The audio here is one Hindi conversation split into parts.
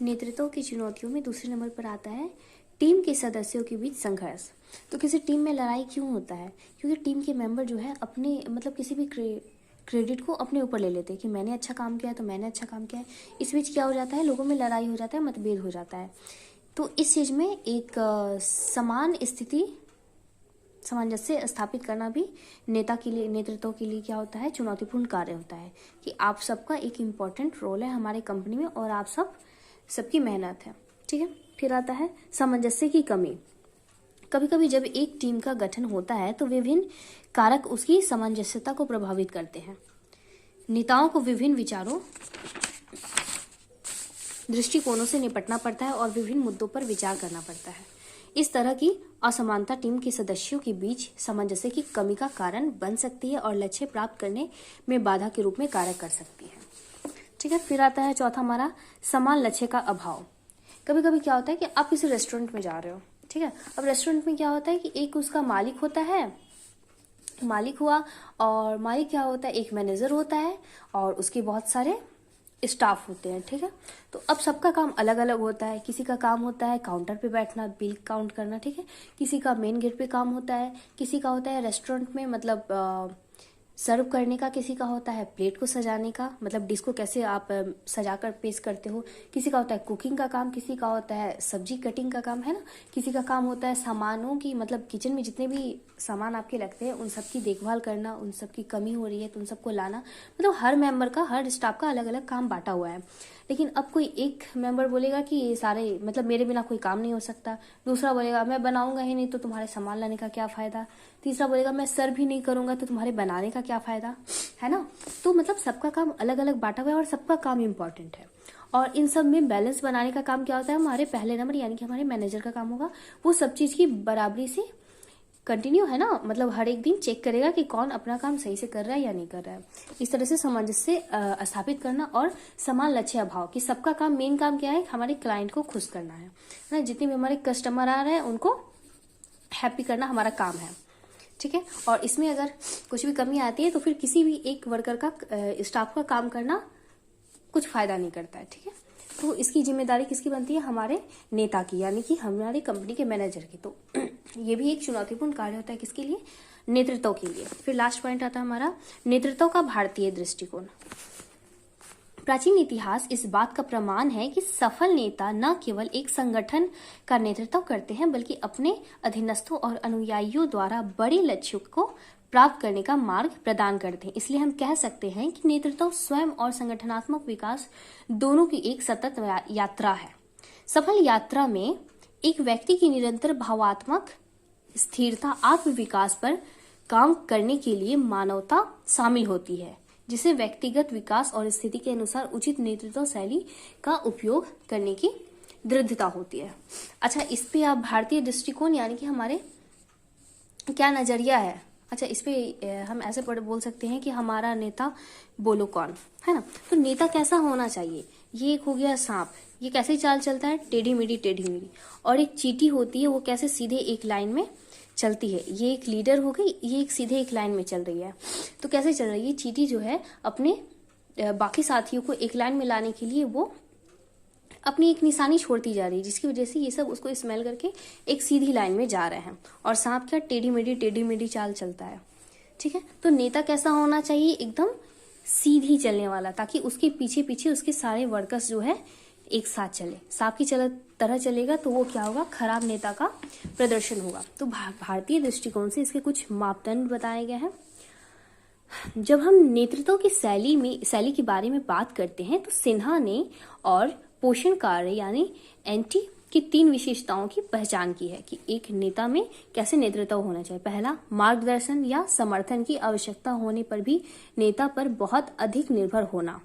नेतृत्व की चुनौतियों में दूसरे नंबर पर आता है टीम के सदस्यों के बीच संघर्ष। तो किसी टीम में लड़ाई क्यों होता है? क्योंकि टीम के मेंबर जो है अपने मतलब किसी भी क्रेडिट को अपने ऊपर ले लेते हैं कि मैंने अच्छा काम किया है तो मैंने अच्छा काम किया है। इस बीच क्या हो जाता है, लोगों में लड़ाई हो जाता है, मतभेद हो जाता है। तो इस चीज में एक समान स्थिति सामंजस्य स्थापित करना भी नेता के लिए, नेतृत्व के लिए क्या होता है, चुनौतीपूर्ण कार्य होता है कि आप सबका एक इम्पॉर्टेंट रोल है हमारे कंपनी में और आप सबकी मेहनत है। ठीक है। फिर आता है सामंजस्य की कमी। कभी कभी जब एक टीम का गठन होता है तो विभिन्न कारक उसकी सामंजस्यता को प्रभावित करते हैं। नेताओं को विभिन्न विचारों, दृष्टिकोणों से निपटना पड़ता है और विभिन्न मुद्दों पर विचार करना पड़ता है। इस तरह की असमानता टीम के सदस्यों के बीच सामंजस्य की कमी का कारण बन सकती है और लक्ष्य प्राप्त करने में बाधा के रूप में कार्य कर सकती है। ठीक है। फिर आता है चौथा हमारा समान लक्ष्य का अभाव। कभी कभी क्या होता है कि आप किसी रेस्टोरेंट में जा रहे हो, ठीक है। अब रेस्टोरेंट में क्या होता है कि एक उसका मालिक होता है, मालिक हुआ, और मालिक क्या होता है, एक मैनेजर होता है और उसके बहुत सारे स्टाफ होते हैं। ठीक है। तो अब सबका काम अलग अलग होता है। किसी का काम होता है काउंटर पे बैठना, बिल काउंट करना, ठीक है। किसी का मेन गेट पे काम होता है, किसी का होता है रेस्टोरेंट में मतलब सर्व करने का, किसी का होता है प्लेट को सजाने का, मतलब डिश को कैसे आप सजाकर पेश करते हो, किसी का होता है कुकिंग का काम, किसी का होता है सब्जी कटिंग का काम, है ना। किसी का काम होता है सामानों की, मतलब किचन में जितने भी सामान आपके लगते हैं उन सबकी देखभाल करना, उन सबकी कमी हो रही है तो उन सबको लाना। मतलब हर मेंबर का, हर स्टाफ का अलग अलग काम बांटा हुआ है। लेकिन अब कोई एक मेंबर बोलेगा कि ये सारे मतलब मेरे बिना कोई काम नहीं हो सकता, दूसरा बोलेगा मैं बनाऊंगा ही नहीं तो तुम्हारे सामान लाने का क्या फायदा, तीसरा बोलेगा मैं सर्व भी नहीं करूंगा तो तुम्हारे बनाने का क्या फायदा, है ना। तो मतलब सबका काम अलग अलग बांटा हुआ है और सबका काम इम्पोर्टेंट है। और इन सब में बैलेंस बनाने का काम क्या होता है, हमारे पहले नंबर यानी कि हमारे मैनेजर का काम होगा। वो सब चीज की बराबरी से कंटिन्यू, है ना, मतलब हर एक दिन चेक करेगा कि कौन अपना काम सही से कर रहा है या नहीं कर रहा है। इस तरह से सामंजस्य स्थापित करना और समान लक्ष्य अभाव कि सबका काम, मेन काम क्या है, हमारे क्लाइंट को खुश करना है ना। जितने भी हमारे कस्टमर आ रहे हैं उनको हैप्पी करना हमारा काम है। ठीक है। और इसमें अगर कुछ भी कमी आती है तो फिर किसी भी एक वर्कर का, स्टाफ का काम करना कुछ फायदा नहीं करता है। ठीक है। तो इसकी जिम्मेदारी किसकी बनती है, हमारे नेता की, यानी कि हमारी कंपनी के मैनेजर की। तो ये भी एक चुनौतीपूर्ण कार्य होता है किसके लिए, नेतृत्व के लिए। फिर लास्ट पॉइंट आता है हमारा नेतृत्व का भारतीय दृष्टिकोण। प्राचीन इतिहास इस बात का प्रमाण है कि सफल नेता न केवल एक संगठन का नेतृत्व करते हैं बल्कि अपने अधीनस्थों और अनुयायियों द्वारा बड़े लक्ष्यों को प्राप्त करने का मार्ग प्रदान करते हैं। इसलिए हम कह सकते हैं कि नेतृत्व स्वयं और संगठनात्मक विकास दोनों की एक सतत यात्रा है। सफल यात्रा में एक व्यक्ति की निरंतर भावात्मक स्थिरता, आत्मविकास पर काम करने के लिए मानवता शामिल होती है, जिसे व्यक्तिगत विकास और स्थिति के अनुसार उचित नेतृत्व शैली का उपयोग करने की दृढ़ता होती है। अच्छा, इस पे आप भारतीय दृष्टिकोण यानी कि हमारे क्या नजरिया है, अच्छा इस पे हम ऐसे बोल सकते हैं कि हमारा नेता बोलो कौन, है ना। तो नेता कैसा होना चाहिए, ये एक हो गया सांप, ये कैसे चाल चलता है, टेढ़ी मेढ़ी टेढ़ी मेढ़ी। और एक चींटी होती है, वो कैसे सीधे एक लाइन में चलती है। ये एक लीडर हो गई, ये एक सीधे एक लाइन में चल रही है। तो कैसे चल रही है, चींटी जो है अपने बाकी साथियों को एक लाइन में लाने के लिए वो अपनी एक निशानी छोड़ती जा रही है, जिसकी वजह से ये सब उसको स्मेल करके एक सीधी लाइन में जा रहे हैं। और सांप क्या, टेढ़ी मेढ़ी चाल चलता है। ठीक है। तो नेता कैसा होना चाहिए, एकदम सीधी चलने वाला, ताकि उसके पीछे पीछे उसके सारे वर्कर्स जो है एक साथ चले। सांप की तरह चलेगा तो वो क्या होगा, खराब नेता का प्रदर्शन होगा। तो भारतीय दृष्टिकोण से इसके कुछ मापदंड बताए गए हैं। जब हम नेतृत्व की शैली के बारे में बात करते हैं तो सिन्हा ने और पोषण कार्य यानी एंटी की 3 विशेषताओं की पहचान की है कि एक नेता में कैसे नेतृत्व होना चाहिए। पहला, मार्गदर्शन या समर्थन की आवश्यकता होने पर भी नेता पर बहुत अधिक निर्भर होना।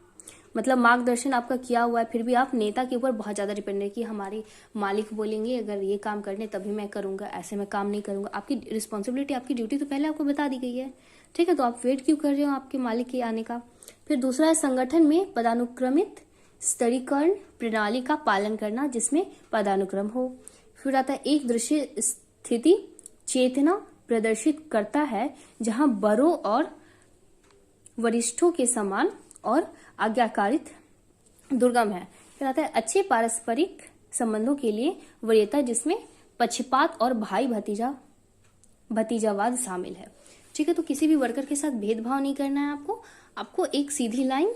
मतलब मार्गदर्शन आपका किया हुआ है फिर भी आप नेता के ऊपर बहुत ज्यादा डिपेंड है कि हमारे मालिक बोलेंगे अगर ये काम करने तभी मैं करूंगा, ऐसे मैं काम नहीं करूंगा। आपकी रिस्पॉन्सिबिलिटी, आपकी ड्यूटी तो पहले आपको बता दी गई है। ठीक है। तो आप वेट क्यों कर रहे हो आपके मालिक के आने का। फिर दूसरा है संगठन में पदानुक्रमित स्तरीकरण प्रणाली का पालन करना, जिसमें पदानुक्रम हो। फिर आता है एक दृश्य स्थिति चेतना प्रदर्शित करता है जहां बड़ों और वरिष्ठों के समान और आज्ञाकारित दुर्गम है। फिर आता है अच्छे पारस्परिक संबंधों के लिए वरीयता, जिसमें पक्षपात और भाई भतीजावाद शामिल है। ठीक है, तो किसी भी वर्कर के साथ भेदभाव नहीं करना है आपको एक सीधी लाइन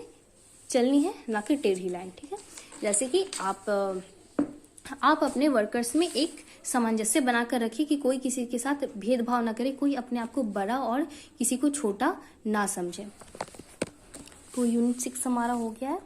चलनी है, ना कि टेढ़ी लाइन। ठीक है, जैसे कि आप अपने वर्कर्स में एक सामंजस्य बनाकर रखिए कि कोई किसी के साथ भेदभाव ना करे, कोई अपने आप को बड़ा और किसी को छोटा ना समझे। तो यूनिट 6 हमारा हो गया है।